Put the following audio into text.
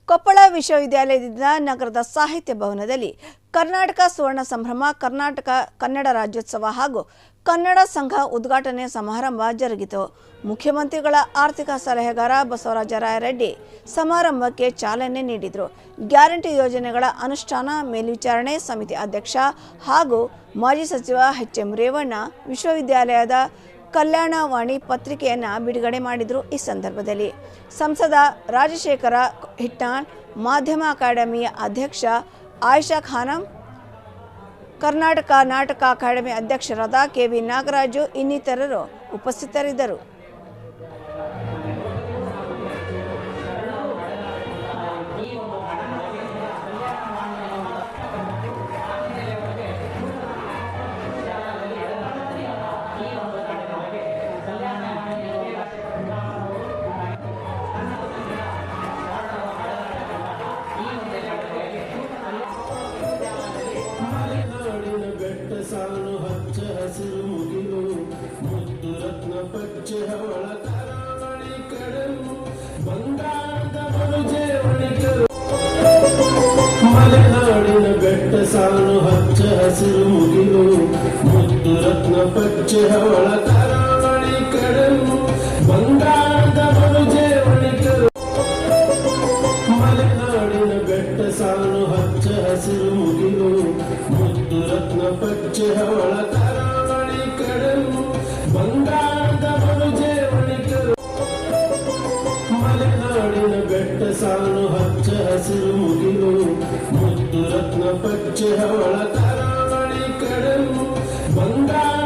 ಕೊಪ್ಪಳ ವಿಶ್ವವಿದ್ಯಾಲಯದಿಂದ ನಗರದ ಸಾಹಿತ್ಯ ಭವನದಲ್ಲಿ ಕರ್ನಾಟಕ ಸುವರ್ಣ ಸಂಭ್ರಮ ಕನ್ನಡ ರಾಜ್ಯೋತ್ಸವ ಹಾಗೂ ಕನ್ನಡ ಸಂಘ ಉದ್ಘಾಟನೆ ಸಮಾರಂಭ ಜರುಗಿತು. ಮುಖ್ಯಮಂತ್ರಿಗಳ ಆರ್ಥಿಕ ಸಲಹೆಗಾರ ಬಸವರಾಜ ರಾಯರೆಡ್ಡಿ ಸಮಾರಂಭಕ್ಕೆ ಚಾಲನೆ ನೀಡಿದರು. ಗ್ಯಾರಂಟಿ ಯೋಜನೆಗಳ ಅನುಷ್ಠಾನ ಮೇಲ್ವಿಚಾರಣೆ ಸಮಿತಿ ಅಧ್ಯಕ್ಷ ಹಾಗೂ ಮಾಜಿ ಸಚಿವ ಎಚ್.ಎಂ. ರೇವಣ್ಣ ವಿಶ್ವವಿದ್ಯಾಲಯದ ಕಲ್ಯಾಣವಾಣಿ ಪತ್ರಿಕೆಯನ್ನು ಬಿಡುಗಡೆ ಮಾಡಿದರು. ಈ ಸಂದರ್ಭದಲ್ಲಿ ಸಂಸದ ರಾಜಶೇಖರ ಹಿಟ್ನಾಳ್, ಮಾಧ್ಯಮ ಅಕಾಡೆಮಿಯ ಅಧ್ಯಕ್ಷ ಆಯಿಷಾ ಖಾನಂ, ಕರ್ನಾಟಕ ನಾಟಕ ಅಕಾಡೆಮಿ ಅಧ್ಯಕ್ಷರಾದ ಕೆ.ವಿ. ನಾಗರಾಜು ಇನ್ನಿತರರು ಉಪಸ್ಥಿತರಿದ್ದರು. ಸಾಲು ಹಚ್ಚ ಹಸಿರು ಮುಗಿಲು ಮುತ್ತು ರತ್ನ ಪಚ್ಚೆ ಹವಳ ಕರಾವಳಿ ಕಡಲು ಬಂಗಾರದ ಮರುಜೇವಣಿಕರು ಮಲೆನಾಡಿನ ಬೆಟ್ಟ ಸಾಲು ಹಚ್ಚ ಹಸಿರು ಮುಗಿಲು ಮುತ್ತು ರತ್ನ ಪಚ್ಚೆ ಹವಳ ಕರಾವಳಿ ಕಡಲು ಬಂಗಾರದ ಮರುಜೇವಣಿಕರು ಮಲೆನಾಡಿನ ಬೆಟ್ಟ ಸಾಲು ಹಚ್ಚ ಹಸಿರು ಮುಗಿಲು ಮುತ್ತು ರತ್ನ ಪಚ್ಚೆ ಹವಳ ಕರಾವಳಿ ಕಡಲು ಬಂಗಾರದ ಮರುಜೇವಣಿಕರು ಮಲೆನಾಡಿನ ಬೆಟ್ಟ ಸಾಲು ಹಚ್ಚ ಹಸಿರು ಮುಗಿಲು ಮುತ್ತು ರತ್ನ ಪಚ್ಚೆ ಹವಳ ಕರಾವಳಿ ಕಡಲು ಬಂಗಾರ